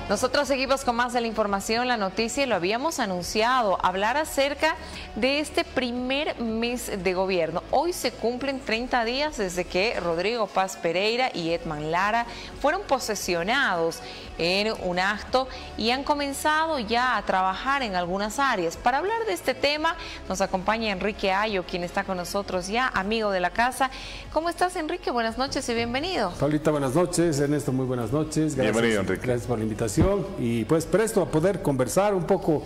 Nosotros seguimos con más de la información, la noticia, y lo habíamos anunciado, hablar acerca de este primer mes de gobierno. Hoy se cumplen 30 días desde que Rodrigo Paz Pereira y Edman Lara fueron posesionados en un acto y han comenzado ya a trabajar en algunas áreas. Para hablar de este tema nos acompaña Enrique Ayo, quien está con nosotros ya, amigo de la casa. ¿Cómo estás, Enrique? Buenas noches y bienvenido. Paulita, buenas noches. Ernesto, muy buenas noches. Gracias, bienvenido, Enrique. Gracias por la invitación. Y pues presto a poder conversar un poco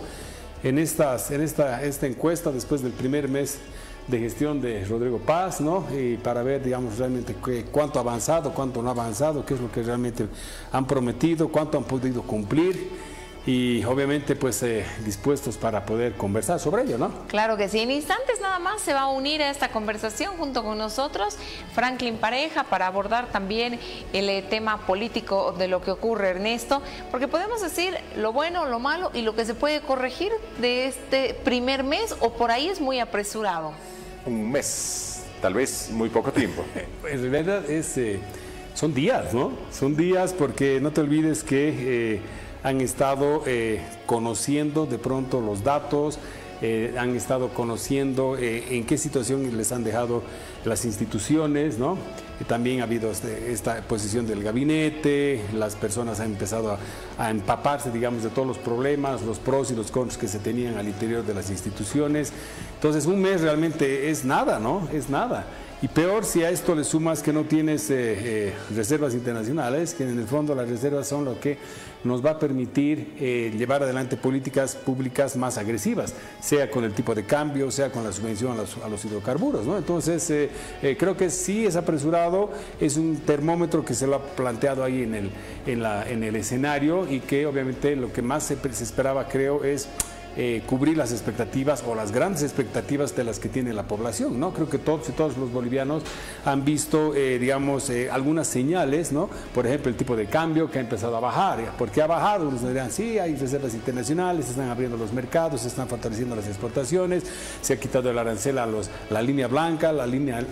en esta encuesta después del primer mes de gestión de Rodrigo Paz, ¿no? Y para ver, digamos, realmente cuánto ha avanzado, cuánto no ha avanzado, qué es lo que realmente han prometido, cuánto han podido cumplir. Y obviamente pues dispuestos para poder conversar sobre ello, ¿no? Claro que sí. En instantes nada más se va a unir a esta conversación junto con nosotros Franklin Pareja para abordar también el tema político de lo que ocurre, Ernesto, porque podemos decir lo bueno, lo malo y lo que se puede corregir de este primer mes, o por ahí es muy apresurado. Un mes, tal vez muy poco tiempo. En realidad son días, ¿no? Son días porque no te olvides que han estado conociendo de pronto los datos, han estado conociendo en qué situación les han dejado las instituciones, ¿no? También ha habido esta posición del gabinete, las personas han empezado a empaparse, digamos, de todos los problemas, los pros y los contras que se tenían al interior de las instituciones. Entonces, un mes realmente es nada, ¿no? Es nada. Y peor si a esto le sumas que no tienes reservas internacionales, que en el fondo las reservas son lo que nos va a permitir llevar adelante políticas públicas más agresivas, sea con el tipo de cambio, sea con la subvención a los hidrocarburos, ¿no? Entonces, creo que sí es apresurado, es un termómetro que se lo ha planteado ahí en el escenario, y que obviamente lo que más se esperaba, creo, es cubrir las expectativas o las grandes expectativas de las que tiene la población, ¿no? Creo que todos los bolivianos han visto, digamos, algunas señales, ¿no? Por ejemplo, el tipo de cambio que ha empezado a bajar. ¿Por qué ha bajado? Unos dirán, sí, hay reservas internacionales, se están abriendo los mercados, se están fortaleciendo las exportaciones, se ha quitado el arancel a la línea blanca, la línea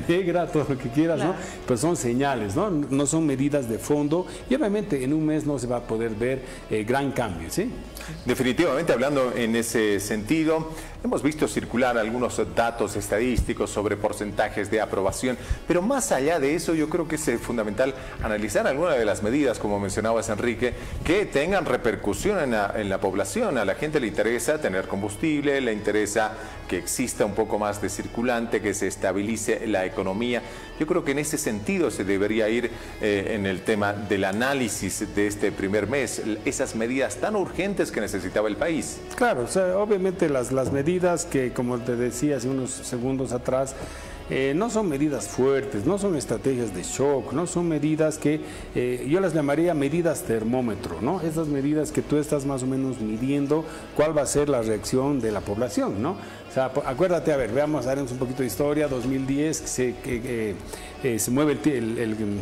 negra, todo lo que quieras, ¿no? Pues son señales, ¿no? No son medidas de fondo, y obviamente en un mes no se va a poder ver gran cambio, ¿sí? Definitivamente, hablando en ese sentido, hemos visto circular algunos datos estadísticos sobre porcentajes de aprobación, pero más allá de eso, yo creo que es fundamental analizar algunas de las medidas, como mencionabas, Enrique, que tengan repercusión en la población. A la gente le interesa tener combustible, le interesa que exista un poco más de circulante, que se estabilice la economía. Yo creo que en ese sentido se debería ir en el tema del análisis de este primer mes, esas medidas tan urgentes que necesitaba el país. Claro, o sea, obviamente las medidas que, como te decía hace unos segundos atrás, no son medidas fuertes, no son estrategias de shock, no son medidas que yo las llamaría medidas termómetro, ¿no? Esas medidas que tú estás más o menos midiendo cuál va a ser la reacción de la población, ¿no? O sea, acuérdate, a ver, haremos un poquito de historia. 2010 se mueve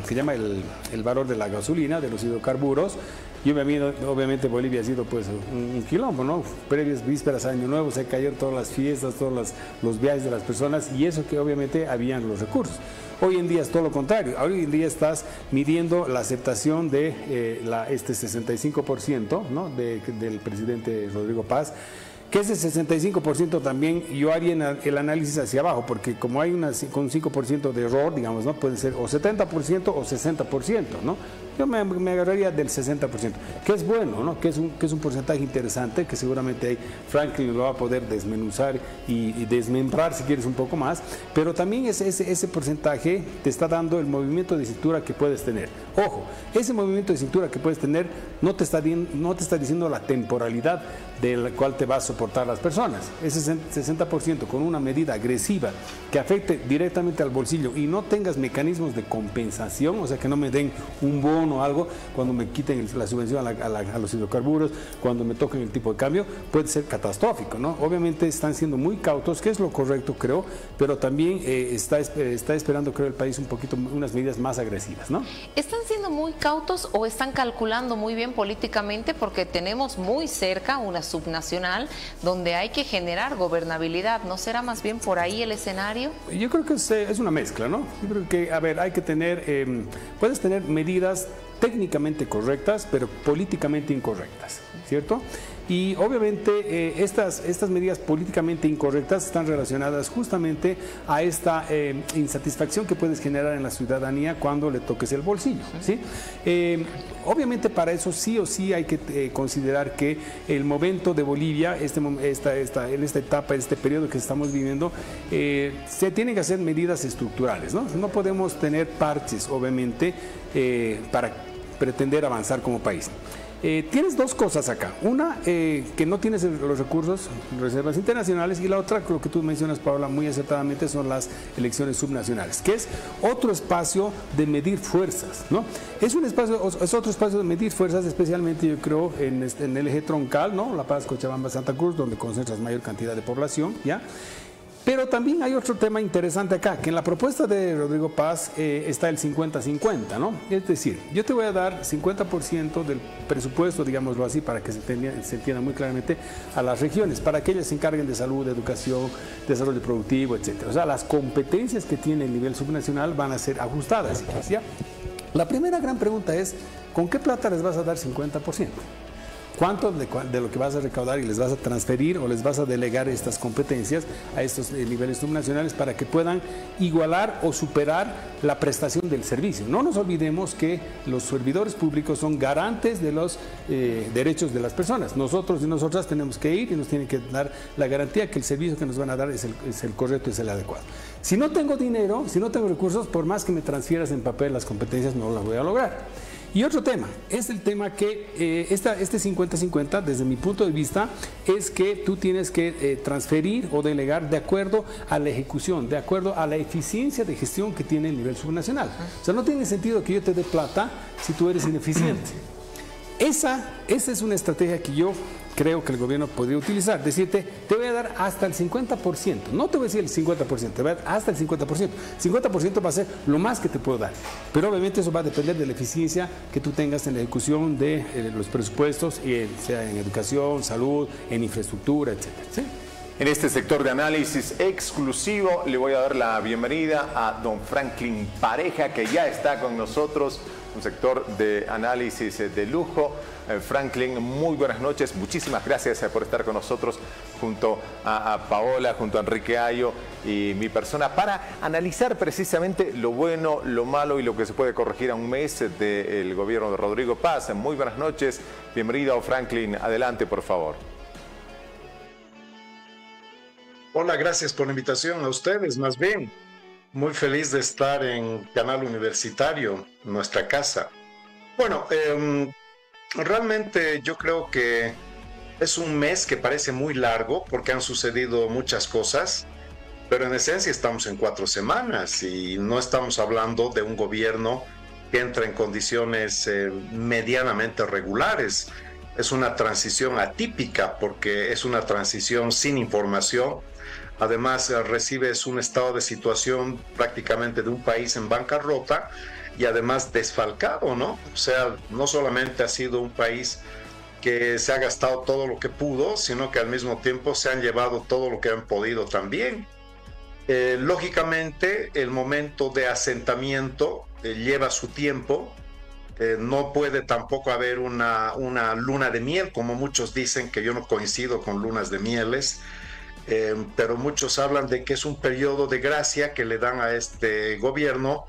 se llama el valor de la gasolina, de los hidrocarburos, y obviamente Bolivia ha sido pues un quilombo, ¿no? Previas vísperas a Año Nuevo se cayeron todas las fiestas, todos los viajes de las personas, y eso que obviamente habían los recursos. Hoy en día es todo lo contrario. Hoy en día estás midiendo la aceptación de este 65%, ¿no? del presidente Rodrigo Paz, que ese 65% también yo haría el análisis hacia abajo, porque como hay con un 5% de error, digamos, ¿no? Puede ser o 70% o 60%, ¿no? Yo me agarraría del 60%, que es bueno, ¿no? Que es un porcentaje interesante, que seguramente ahí Franklin lo va a poder desmenuzar y desmembrar, si quieres, un poco más, pero también ese porcentaje te está dando el movimiento de cintura que puedes tener. Ojo, ese movimiento de cintura que puedes tener no te está diciendo la temporalidad de la cual te va a soportar las personas. Ese 60% con una medida agresiva que afecte directamente al bolsillo y no tengas mecanismos de compensación, o sea, que no me den un bono o algo cuando me quiten la subvención a los hidrocarburos, cuando me toquen el tipo de cambio, puede ser catastrófico, ¿no? Obviamente están siendo muy cautos, que es lo correcto, creo, pero también está esperando, creo, el país un poquito unas medidas más agresivas, ¿no? ¿Están siendo muy cautos o están calculando muy bien políticamente? Porque tenemos muy cerca una subnacional donde hay que generar gobernabilidad. ¿No será más bien por ahí el escenario? Yo creo que es una mezcla, ¿no? Yo creo que, a ver, hay que tener, puedes tener medidas técnicamente correctas, pero políticamente incorrectas, ¿cierto? Y obviamente estas medidas políticamente incorrectas están relacionadas justamente a esta insatisfacción que puedes generar en la ciudadanía cuando le toques el bolsillo, ¿sí? Obviamente para eso sí o sí hay que considerar que el momento de Bolivia, en esta etapa, en este periodo que estamos viviendo, se tienen que hacer medidas estructurales, ¿no? No podemos tener parches, obviamente, para pretender avanzar como país. Tienes dos cosas acá. Una, que no tienes los recursos, reservas internacionales, y la otra, lo que tú mencionas, Paola, muy acertadamente, son las elecciones subnacionales, que es otro espacio de medir fuerzas, ¿no? Es otro espacio de medir fuerzas, especialmente yo creo en el eje troncal, ¿no? La Paz, Cochabamba, Santa Cruz, donde concentras mayor cantidad de población, ¿ya? Pero también hay otro tema interesante acá, que en la propuesta de Rodrigo Paz está el 50-50, ¿no? Es decir, yo te voy a dar 50% del presupuesto, digámoslo así, para que se entienda muy claramente, a las regiones, para que ellas se encarguen de salud, de educación, desarrollo productivo, etc. O sea, las competencias que tiene el nivel subnacional van a ser ajustadas, ¿ya? La primera gran pregunta es, ¿con qué plata les vas a dar 50%? ¿Cuánto de lo que vas a recaudar y les vas a transferir o les vas a delegar estas competencias a estos niveles subnacionales para que puedan igualar o superar la prestación del servicio? No nos olvidemos que los servidores públicos son garantes de los derechos de las personas. Nosotros y nosotras tenemos que ir y nos tienen que dar la garantía que el servicio que nos van a dar es el correcto, es el adecuado. Si no tengo dinero, si no tengo recursos, por más que me transfieras en papel las competencias, no las voy a lograr. Y otro tema, es el tema que este 50-50, desde mi punto de vista, es que tú tienes que transferir o delegar de acuerdo a la ejecución, de acuerdo a la eficiencia de gestión que tiene el nivel subnacional. O sea, no tiene sentido que yo te dé plata si tú eres ineficiente. Esa es una estrategia que yo creo que el gobierno podría utilizar. Decirte, te voy a dar hasta el 50%. No te voy a decir el 50%, te voy a dar hasta el 50%. 50% va a ser lo más que te puedo dar. Pero obviamente eso va a depender de la eficiencia que tú tengas en la ejecución de los presupuestos, sea en educación, salud, en infraestructura, etcétera, ¿sí? En este sector de análisis exclusivo le voy a dar la bienvenida a don Franklin Pareja, que ya está con nosotros, un sector de análisis de lujo. Franklin, muy buenas noches, muchísimas gracias por estar con nosotros junto a Paola, junto a Enrique Ayo y mi persona para analizar precisamente lo bueno, lo malo y lo que se puede corregir a un mes del gobierno de Rodrigo Paz. Muy buenas noches, bienvenido Franklin, adelante por favor. Hola, gracias por la invitación a ustedes, más bien. Muy feliz de estar en Canal Universitario, nuestra casa. Bueno, realmente yo creo que es un mes que parece muy largo porque han sucedido muchas cosas, pero en esencia estamos en 4 semanas y no estamos hablando de un gobierno que entra en condiciones medianamente regulares. Es una transición atípica porque es una transición sin información. Además, recibes un estado de situación prácticamente de un país en bancarrota y además desfalcado, ¿no? O sea, no solamente ha sido un país que se ha gastado todo lo que pudo, sino que al mismo tiempo se han llevado todo lo que han podido también. Lógicamente, el momento de asentamiento lleva su tiempo. No puede tampoco haber una luna de miel, como muchos dicen, que yo no coincido con lunas de mieles. Pero muchos hablan de que es un periodo de gracia que le dan a este gobierno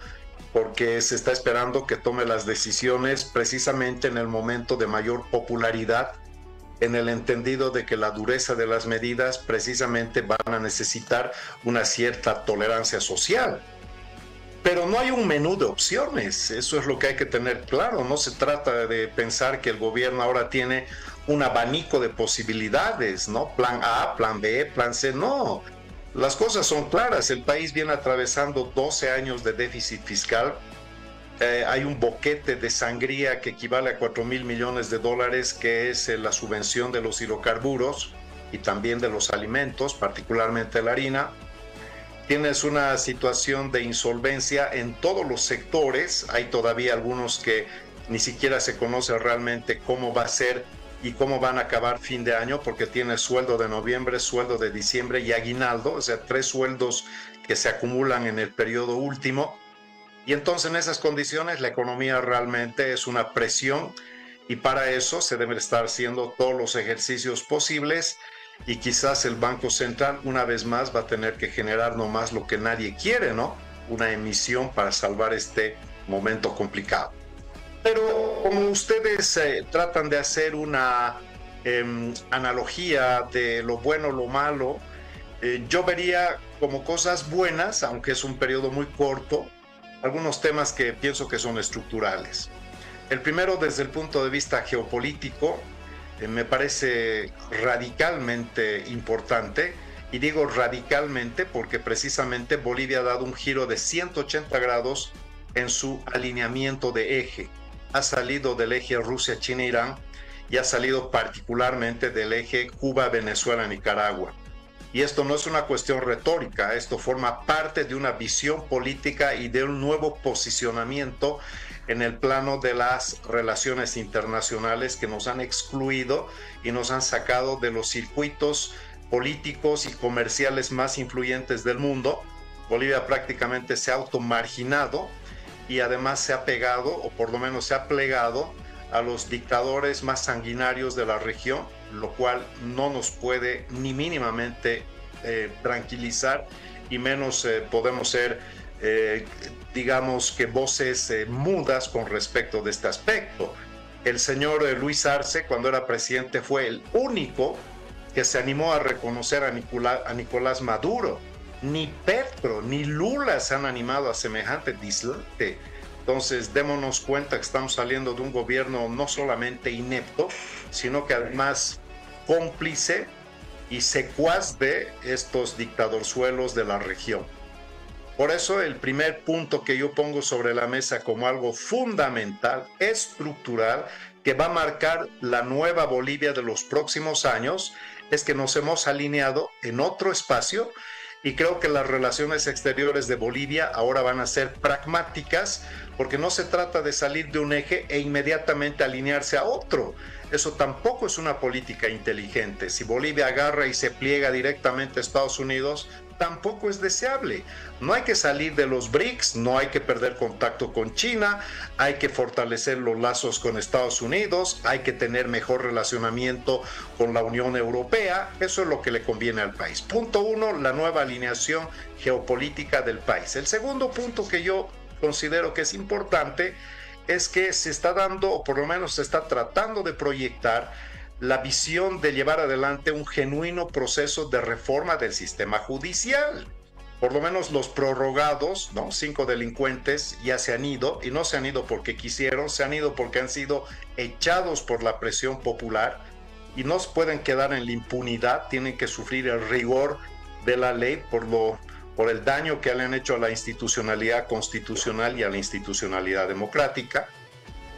porque se está esperando que tome las decisiones precisamente en el momento de mayor popularidad, en el entendido de que la dureza de las medidas precisamente van a necesitar una cierta tolerancia social. Pero no hay un menú de opciones, eso es lo que hay que tener claro. No se trata de pensar que el gobierno ahora tiene un abanico de posibilidades, ¿no? Plan A, plan B, plan C, no. Las cosas son claras, el país viene atravesando 12 años de déficit fiscal, hay un boquete de sangría que equivale a $4.000 millones, que es la subvención de los hidrocarburos y también de los alimentos, particularmente la harina. Tienes una situación de insolvencia en todos los sectores, hay todavía algunos que ni siquiera se conoce realmente cómo va a ser y cómo van a acabar fin de año, porque tienes sueldo de noviembre, sueldo de diciembre y aguinaldo, o sea, 3 sueldos que se acumulan en el periodo último. Y entonces en esas condiciones la economía realmente es una presión y para eso se deben estar haciendo todos los ejercicios posibles y quizás el Banco Central una vez más va a tener que generar nomás lo que nadie quiere, ¿no? Una emisión para salvar este momento complicado. Pero como ustedes tratan de hacer una analogía de lo bueno, lo malo, yo vería como cosas buenas, aunque es un periodo muy corto, algunos temas que pienso que son estructurales. El primero, desde el punto de vista geopolítico, me parece radicalmente importante, y digo radicalmente porque precisamente Bolivia ha dado un giro de 180 grados en su alineamiento de eje. Ha salido del eje Rusia, China, Irán y ha salido particularmente del eje Cuba, Venezuela, Nicaragua. Y esto no es una cuestión retórica, esto forma parte de una visión política y de un nuevo posicionamiento en el plano de las relaciones internacionales que nos han excluido y nos han sacado de los circuitos políticos y comerciales más influyentes del mundo. Bolivia prácticamente se ha automarginado y además se ha pegado, o por lo menos se ha plegado, a los dictadores más sanguinarios de la región, lo cual no nos puede ni mínimamente tranquilizar, y menos podemos ser, digamos que voces mudas con respecto de este aspecto. El señor Luis Arce, cuando era presidente, fue el único que se animó a reconocer a Nicolás Maduro. Ni Petro ni Lula se han animado a semejante dislate. Entonces, démonos cuenta que estamos saliendo de un gobierno no solamente inepto, sino que además cómplice y secuaz de estos dictadorzuelos de la región. Por eso, el primer punto que yo pongo sobre la mesa como algo fundamental, estructural, que va a marcar la nueva Bolivia de los próximos años, es que nos hemos alineado en otro espacio. Y creo que las relaciones exteriores de Bolivia ahora van a ser pragmáticas, porque no se trata de salir de un eje e inmediatamente alinearse a otro. Eso tampoco es una política inteligente. Si Bolivia agarra y se pliega directamente a Estados Unidos, tampoco es deseable. No hay que salir de los BRICS, no hay que perder contacto con China, hay que fortalecer los lazos con Estados Unidos, hay que tener mejor relacionamiento con la Unión Europea. Eso es lo que le conviene al país. Punto uno, la nueva alineación geopolítica del país. El segundo punto que yo considero que es importante es que se está dando, o por lo menos se está tratando de proyectar, la visión de llevar adelante un genuino proceso de reforma del sistema judicial. Por lo menos los prorrogados, ¿no? 5 delincuentes ya se han ido, y no se han ido porque quisieron, se han ido porque han sido echados por la presión popular y no se pueden quedar en la impunidad, tienen que sufrir el rigor de la ley por el daño que le han hecho a la institucionalidad constitucional y a la institucionalidad democrática.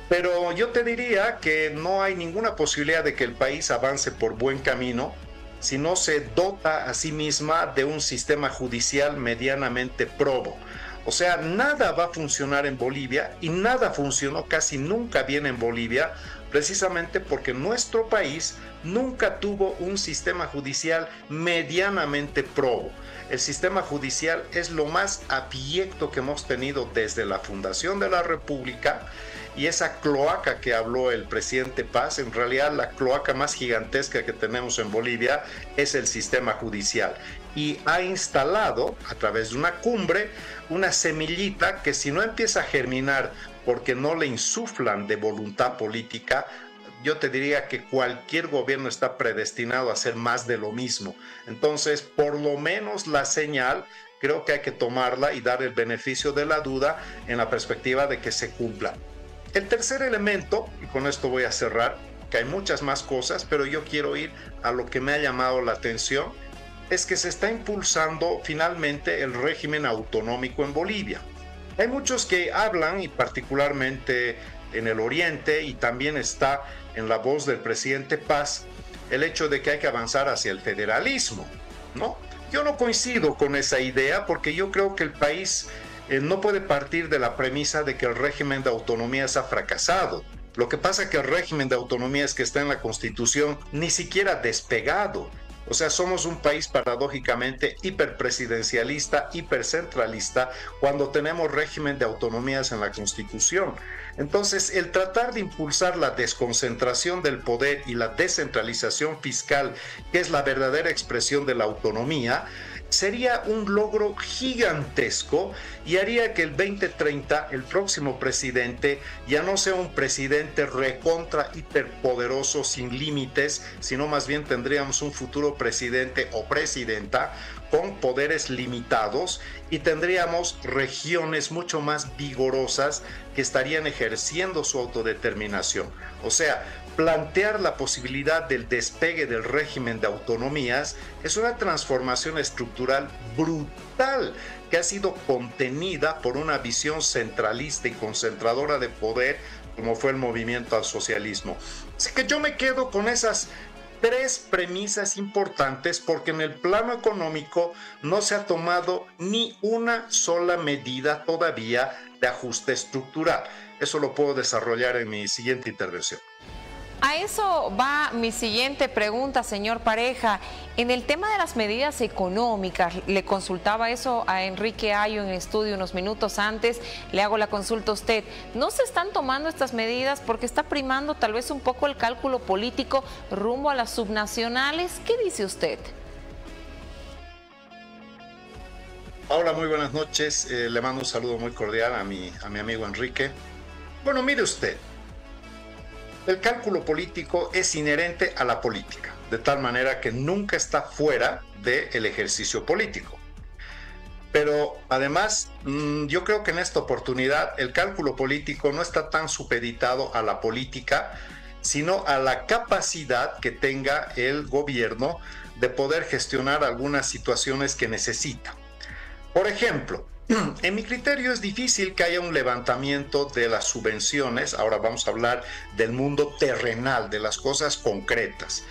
Pero yo te diría que no hay ninguna posibilidad de que el país avance por buen camino si no se dota a sí misma de un sistema judicial medianamente probo. O sea, nada va a funcionar en Bolivia, y nada funcionó casi nunca bien en Bolivia, precisamente porque nuestro país nunca tuvo un sistema judicial medianamente probo. El sistema judicial es lo más abyecto que hemos tenido desde la fundación de la República, y esa cloaca que habló el presidente Paz, en realidad la cloaca más gigantesca que tenemos en Bolivia es el sistema judicial, y ha instalado a través de una cumbre una semillita que, si no empieza a germinar porque no le insuflan de voluntad política, yo te diría que cualquier gobierno está predestinado a hacer más de lo mismo. Entonces, por lo menos la señal creo que hay que tomarla y dar el beneficio de la duda en la perspectiva de que se cumpla. El tercer elemento, y con esto voy a cerrar, que hay muchas más cosas, pero yo quiero ir a lo que me ha llamado la atención, es que se está impulsando finalmente el régimen autonómico en Bolivia. Hay muchos que hablan, y particularmente en el oriente, y también está en la voz del presidente Paz, el hecho de que hay que avanzar hacia el federalismo, ¿no? Yo no coincido con esa idea, porque yo creo que el país no puede partir de la premisa de que el régimen de autonomía ha fracasado. Lo que pasa es que el régimen de autonomía que está en la Constitución ni siquiera despegado. O sea, somos un país paradójicamente hiperpresidencialista, hipercentralista, cuando tenemos régimen de autonomías en la Constitución. Entonces, el tratar de impulsar la desconcentración del poder y la descentralización fiscal, que es la verdadera expresión de la autonomía, sería un logro gigantesco y haría que el 2030 el próximo presidente ya no sea un presidente recontra hiperpoderoso sin límites, sino más bien tendríamos un futuro presidente o presidenta con poderes limitados y tendríamos regiones mucho más vigorosas que estarían ejerciendo su autodeterminación. O sea, plantear la posibilidad del despegue del régimen de autonomías es una transformación estructural brutal que ha sido contenida por una visión centralista y concentradora de poder como fue el movimiento al socialismo. Así que yo me quedo con esas tres premisas importantes porque en el plano económico no se ha tomado ni una sola medida todavía de ajuste estructural. Eso lo puedo desarrollar en mi siguiente intervención. A eso va mi siguiente pregunta, señor Pareja. En el tema de las medidas económicas, le consultaba eso a Enrique Ayo en el estudio unos minutos antes, le hago la consulta a usted. ¿No se están tomando estas medidas porque está primando tal vez un poco el cálculo político rumbo a las subnacionales? ¿Qué dice usted? Hola, muy buenas noches. Le mando un saludo muy cordial a mi amigo Enrique. Bueno, mire usted. El cálculo político es inherente a la política, de tal manera que nunca está fuera del ejercicio político. Pero además, yo creo que en esta oportunidad el cálculo político no está tan supeditado a la política, sino a la capacidad que tenga el gobierno de poder gestionar algunas situaciones que necesita. Por ejemplo, en mi criterio es difícil que haya un levantamiento de las subvenciones. Ahora vamos a hablar del mundo terrenal, de las cosas concretas.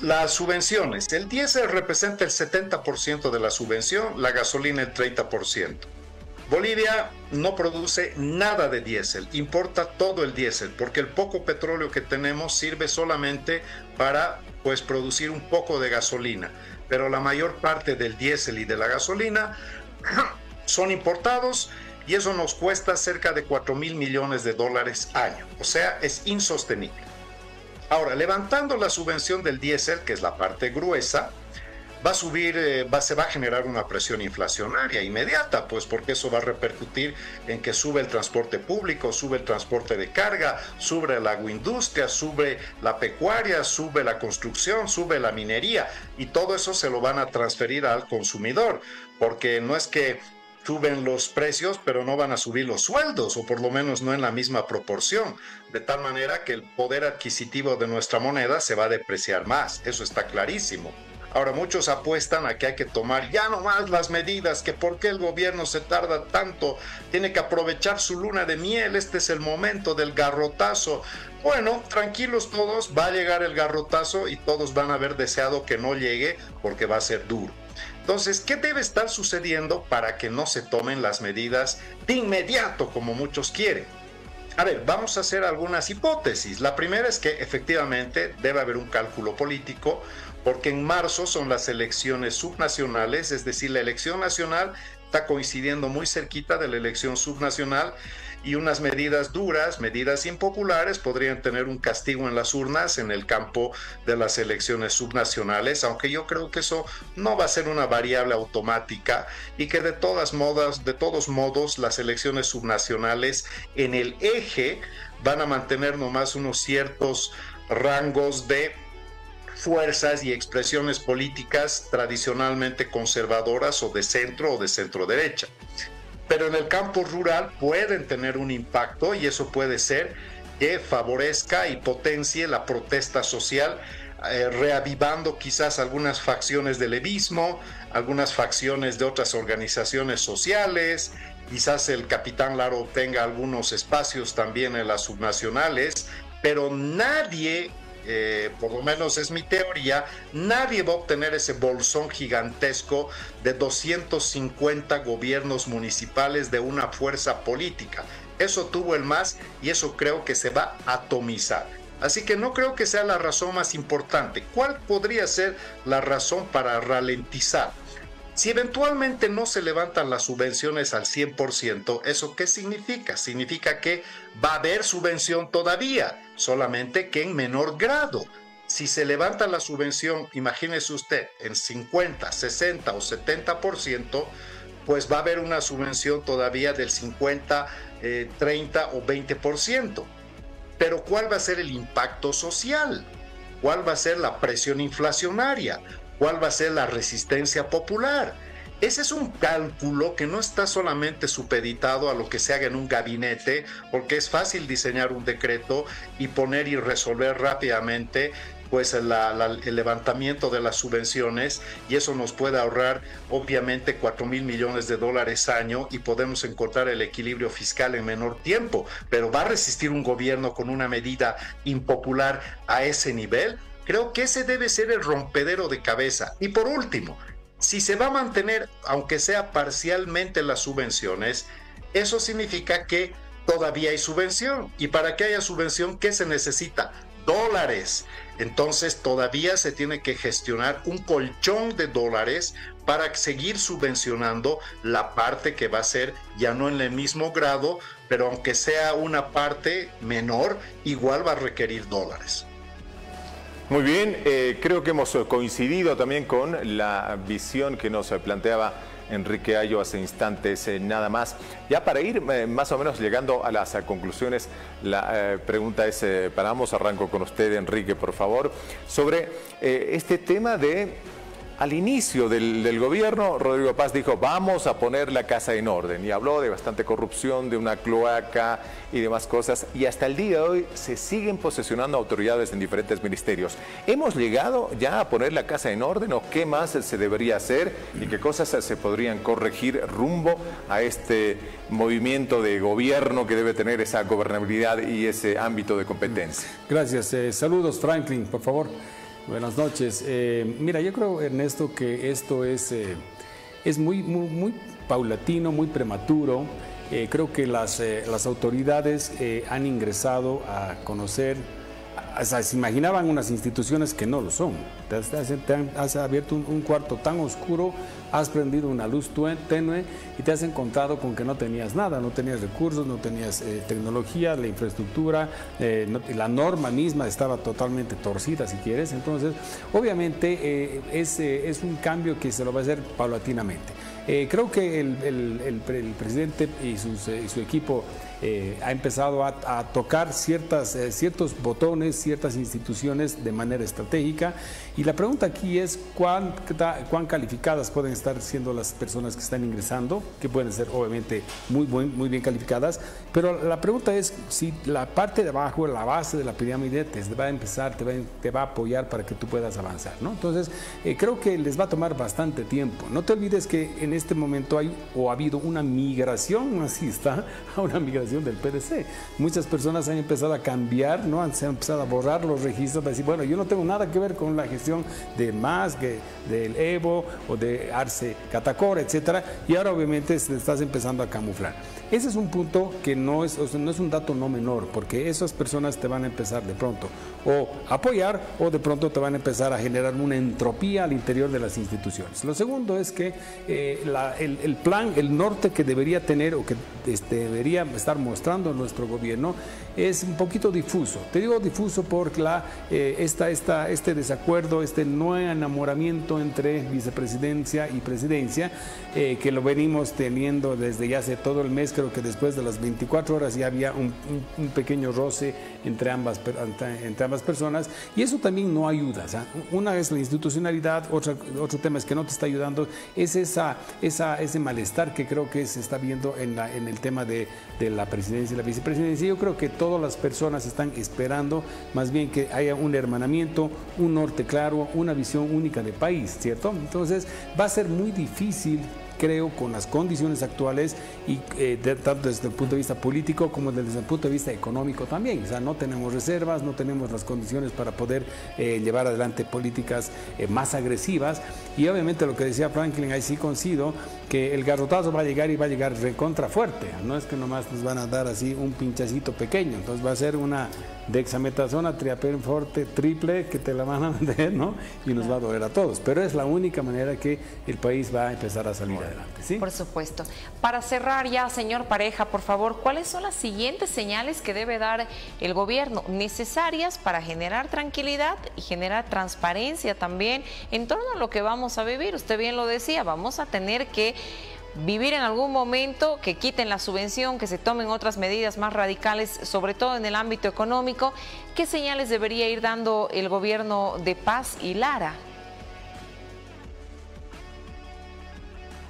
Las subvenciones, el diésel representa el 70% de la subvención, la gasolina el 30%. Bolivia no produce nada de diésel, importa todo el diésel, porque el poco petróleo que tenemos sirve solamente para producir un poco de gasolina, pero la mayor parte del diésel y de la gasolina son importados y eso nos cuesta cerca de 4.000 millones de dólares año. O sea, es insostenible. Ahora, levantando la subvención del diésel, que es la parte gruesa, va a subir, se va a generar una presión inflacionaria inmediata, pues porque eso va a repercutir en que sube el transporte público, sube el transporte de carga, sube la agroindustria, sube la pecuaria, sube la construcción, sube la minería y todo eso se lo van a transferir al consumidor, porque no es que suben los precios, pero no van a subir los sueldos, o por lo menos no en la misma proporción, de tal manera que el poder adquisitivo de nuestra moneda se va a depreciar más, eso está clarísimo. Ahora, muchos apuestan a que hay que tomar ya nomás las medidas, que por qué el gobierno se tarda tanto, tiene que aprovechar su luna de miel, este es el momento del garrotazo. Bueno, tranquilos todos, va a llegar el garrotazo y todos van a haber deseado que no llegue porque va a ser duro. Entonces, ¿qué debe estar sucediendo para que no se tomen las medidas de inmediato como muchos quieren? A ver, vamos a hacer algunas hipótesis. La primera es que efectivamente debe haber un cálculo político porque en marzo son las elecciones subnacionales, es decir, la elección nacional está coincidiendo muy cerquita de la elección subnacional y unas medidas duras, medidas impopulares, podrían tener un castigo en las urnas en el campo de las elecciones subnacionales, aunque yo creo que eso no va a ser una variable automática y que de todos modos las elecciones subnacionales en el eje van a mantener nomás unos ciertos rangos de fuerzas y expresiones políticas tradicionalmente conservadoras o de centro derecha. Pero en el campo rural pueden tener un impacto y eso puede ser que favorezca y potencie la protesta social, reavivando quizás algunas facciones del levismo, algunas facciones de otras organizaciones sociales, quizás el capitán Laro tenga algunos espacios también en las subnacionales, pero nadie, por lo menos es mi teoría, nadie va a obtener ese bolsón gigantesco de 250 gobiernos municipales de una fuerza política. Eso tuvo el MAS y eso creo que se va a atomizar. Así que no creo que sea la razón más importante. ¿Cuál podría ser la razón para ralentizar? Si eventualmente no se levantan las subvenciones al 100%, ¿eso qué significa? Significa que va a haber subvención todavía, solamente que en menor grado. Si se levanta la subvención, imagínese usted, en 50, 60 o 70%, pues va a haber una subvención todavía del 50, 30 o 20%. Pero ¿cuál va a ser el impacto social? ¿Cuál va a ser la presión inflacionaria? ¿Cuál va a ser la resistencia popular? Ese es un cálculo que no está solamente supeditado a lo que se haga en un gabinete, porque es fácil diseñar un decreto y poner y resolver rápidamente pues el levantamiento de las subvenciones, y eso nos puede ahorrar obviamente 4,000 millones de dólares año y podemos encontrar el equilibrio fiscal en menor tiempo. Pero ¿va a resistir un gobierno con una medida impopular a ese nivel? Creo que ese debe ser el rompedero de cabeza. Y por último, si se va a mantener, aunque sea parcialmente, las subvenciones, eso significa que todavía hay subvención. Y para que haya subvención, ¿qué se necesita? Dólares. Entonces todavía se tiene que gestionar un colchón de dólares para seguir subvencionando la parte que va a ser ya no en el mismo grado, pero aunque sea una parte menor, igual va a requerir dólares. Muy bien, creo que hemos coincidido también con la visión que nos planteaba Enrique Ayo hace instantes nada más. Ya para ir más o menos llegando a las conclusiones, la pregunta es para ambos. Arranco con usted, Enrique, por favor, sobre este tema de... Al inicio del gobierno, Rodrigo Paz dijo, vamos a poner la casa en orden, y habló de bastante corrupción, de una cloaca y demás cosas, y hasta el día de hoy se siguen posesionando autoridades en diferentes ministerios. ¿Hemos llegado ya a poner la casa en orden, o qué más se debería hacer y qué cosas se podrían corregir rumbo a este movimiento de gobierno que debe tener esa gobernabilidad y ese ámbito de competencia? Gracias. Saludos, Franklin, por favor. Buenas noches. Mira, yo creo, Ernesto, que esto es muy paulatino, muy prematuro. Creo que las autoridades han ingresado a conocer, o sea, se imaginaban unas instituciones que no lo son. Has abierto un cuarto tan oscuro, has prendido una luz tenue y te has encontrado con que no tenías nada, no tenías recursos, no tenías tecnología, la infraestructura, la norma misma estaba totalmente torcida, si quieres. Entonces, obviamente, es un cambio que se lo va a hacer paulatinamente. Creo que el presidente y su equipo ha empezado a tocar ciertos botones, ciertas instituciones de manera estratégica, y la pregunta aquí es cuán calificadas pueden estar siendo las personas que están ingresando, que pueden ser obviamente muy bien calificadas, pero la pregunta es si la parte de abajo, la base de la pirámide te va a empezar, te va a apoyar para que tú puedas avanzar, ¿no? Entonces creo que les va a tomar bastante tiempo. No te olvides que en este momento ha habido una migración, así está, una migración del PDC. Muchas personas han empezado a cambiar, ¿no? Se han empezado a borrar los registros para decir, bueno, yo no tengo nada que ver con la gestión de MAS, del Evo o de Arce Catacora, etcétera, y ahora obviamente te estás empezando a camuflar. Ese es un punto que no es un dato no menor, porque esas personas te van a empezar de pronto o a apoyar, o de pronto te van a empezar a generar una entropía al interior de las instituciones. Lo segundo es que el plan, el norte que debería tener, o que debería estar mostrando nuestro gobierno, es un poquito difuso. Te digo difuso porque este desacuerdo, este no enamoramiento entre vicepresidencia y presidencia, que lo venimos teniendo desde ya hace todo el mes. Creo que después de las 24 horas ya había un pequeño roce entre ambas personas, y eso también no ayuda. O sea, una es la institucionalidad, otro tema es que no te está ayudando, es ese malestar que creo que se está viendo en el tema de la presidencia y la vicepresidencia. Yo creo que todas las personas están esperando más bien que haya un hermanamiento, un norte claro, una visión única de país, ¿cierto? Entonces va a ser muy difícil, creo, con las condiciones actuales, y tanto desde el punto de vista político como desde el punto de vista económico también. O sea, no tenemos reservas, no tenemos las condiciones para poder llevar adelante políticas más agresivas, y obviamente lo que decía Franklin, ahí sí coincido, que el garrotazo va a llegar, y va a llegar recontra fuerte. No es que nomás nos van a dar así un pinchacito pequeño, entonces va a ser una dexametasona, triapen forte, triple, que te la van a vender, ¿no? Y nos va a doler a todos. Pero es la única manera que el país va a empezar a salir adelante, ¿sí? Por supuesto. Para cerrar ya, señor Pareja, por favor, ¿cuáles son las siguientes señales que debe dar el gobierno necesarias para generar tranquilidad y generar transparencia también en torno a lo que vamos a vivir? Usted bien lo decía, vamos a tener que vivir en algún momento, que quiten la subvención, que se tomen otras medidas más radicales, sobre todo en el ámbito económico. ¿Qué señales debería ir dando el gobierno de Paz y Lara?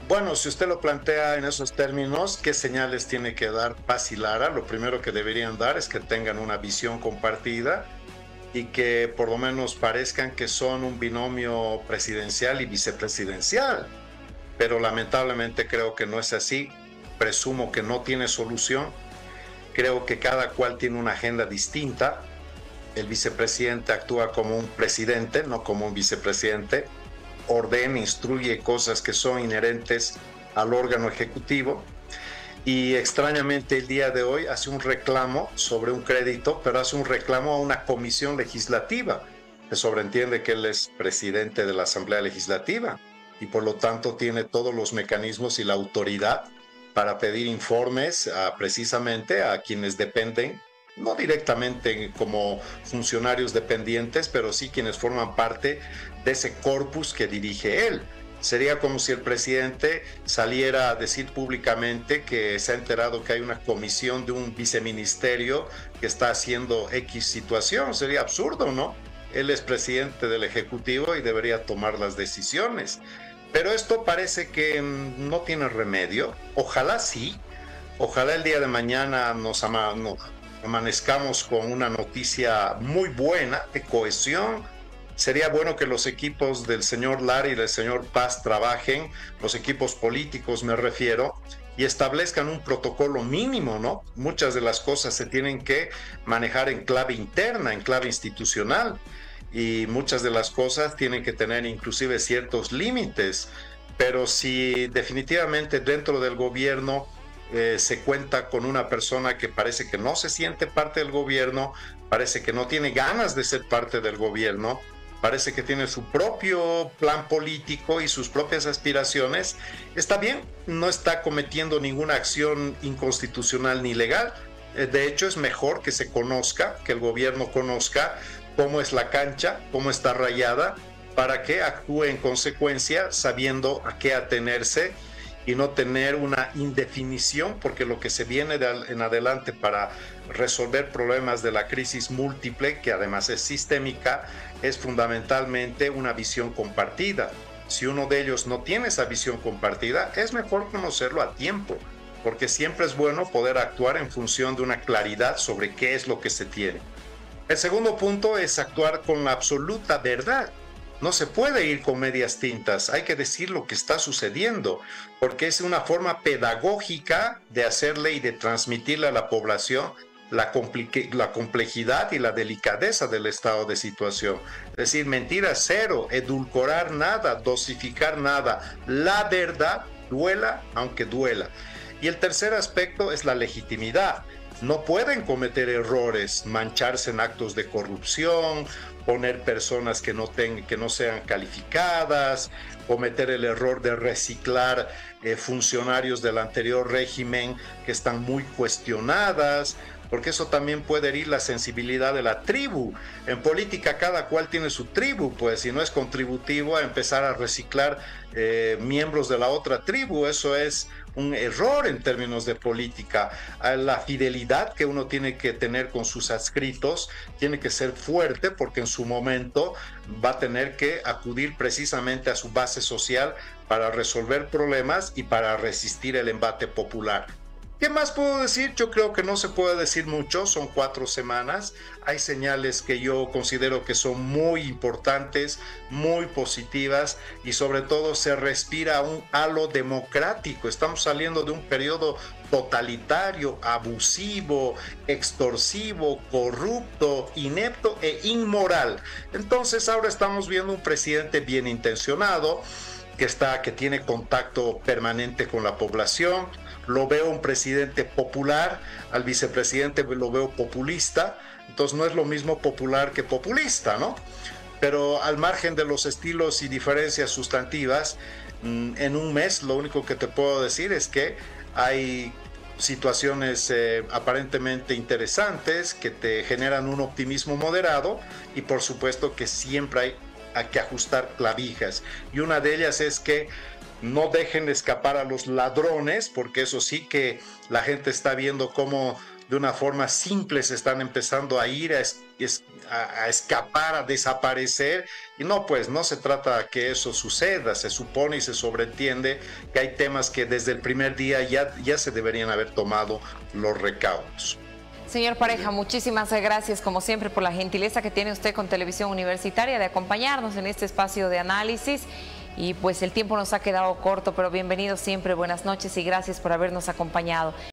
Bueno, si usted lo plantea en esos términos, ¿qué señales tiene que dar Paz y Lara? Lo primero que deberían dar es que tengan una visión compartida y que por lo menos parezcan que son un binomio presidencial y vicepresidencial. Pero lamentablemente creo que no es así. Presumo que no tiene solución. Creo que cada cual tiene una agenda distinta. El vicepresidente actúa como un presidente, no como un vicepresidente. Ordena, instruye cosas que son inherentes al órgano ejecutivo y extrañamente el día de hoy hace un reclamo sobre un crédito, pero hace un reclamo a una comisión legislativa, que sobreentiende que él es presidente de la Asamblea Legislativa y por lo tanto tiene todos los mecanismos y la autoridad para pedir informes precisamente a quienes dependen, no directamente como funcionarios dependientes, pero sí quienes forman parte de ese corpus que dirige él. Sería como si el presidente saliera a decir públicamente que se ha enterado que hay una comisión de un viceministerio que está haciendo X situación. Sería absurdo, ¿no? Él es presidente del Ejecutivo y debería tomar las decisiones. Pero esto parece que no tiene remedio. Ojalá sí. Ojalá el día de mañana nos amanezcamos con una noticia muy buena de cohesión. Sería bueno que los equipos del señor Lara y del señor Paz trabajen, los equipos políticos me refiero, y establezcan un protocolo mínimo, ¿no? Muchas de las cosas se tienen que manejar en clave interna, en clave institucional, y muchas de las cosas tienen que tener inclusive ciertos límites. Pero si definitivamente dentro del gobierno se cuenta con una persona que parece que no se siente parte del gobierno, parece que no tiene ganas de ser parte del gobierno, parece que tiene su propio plan político y sus propias aspiraciones, está bien, no está cometiendo ninguna acción inconstitucional ni legal. De hecho, es mejor que se conozca, que el gobierno conozca cómo es la cancha, cómo está rayada, para que actúe en consecuencia, sabiendo a qué atenerse y no tener una indefinición, porque lo que se viene en adelante para resolver problemas de la crisis múltiple, que además es sistémica, es fundamentalmente una visión compartida. Si uno de ellos no tiene esa visión compartida, es mejor conocerlo a tiempo, porque siempre es bueno poder actuar en función de una claridad sobre qué es lo que se tiene. El segundo punto es actuar con la absoluta verdad. No se puede ir con medias tintas, hay que decir lo que está sucediendo, porque es una forma pedagógica de hacerle y de transmitirle a la población la complejidad y la delicadeza del estado de situación. Es decir, mentira cero, edulcorar nada, dosificar nada. La verdad duela aunque duela. Y el tercer aspecto es la legitimidad. No pueden cometer errores, mancharse en actos de corrupción, poner personas que no sean calificadas, cometer el error de reciclar funcionarios del anterior régimen que están muy cuestionadas, porque eso también puede herir la sensibilidad de la tribu. En política cada cual tiene su tribu, pues, y no es contributivo a empezar a reciclar miembros de la otra tribu. Eso es un error en términos de política. La fidelidad que uno tiene que tener con sus adscritos tiene que ser fuerte, porque en su momento va a tener que acudir precisamente a su base social para resolver problemas y para resistir el embate popular. ¿Qué más puedo decir? Yo creo que no se puede decir mucho, son 4 semanas. Hay señales que yo considero que son muy importantes, muy positivas, y sobre todo se respira un halo democrático. Estamos saliendo de un periodo totalitario, abusivo, extorsivo, corrupto, inepto e inmoral. Entonces ahora estamos viendo un presidente bien intencionado, que tiene contacto permanente con la población. Lo veo un presidente popular, al vicepresidente lo veo populista, Entonces no es lo mismo popular que populista, ¿no? Pero al margen de los estilos y diferencias sustantivas, en un mes lo único que te puedo decir es que hay situaciones aparentemente interesantes que te generan un optimismo moderado, y por supuesto que siempre hay que ajustar clavijas, y una de ellas es que no dejen escapar a los ladrones, porque eso sí que la gente está viendo cómo de una forma simple se están empezando a ir a escapar, a desaparecer, y no, pues no se trata de que eso suceda. Se supone y se sobreentiende que hay temas que desde el primer día ya se deberían haber tomado los recaudos. Señor Pareja, muchísimas gracias como siempre por la gentileza que tiene usted con Televisión Universitaria de acompañarnos en este espacio de análisis. Y pues el tiempo nos ha quedado corto, pero bienvenido siempre, buenas noches y gracias por habernos acompañado.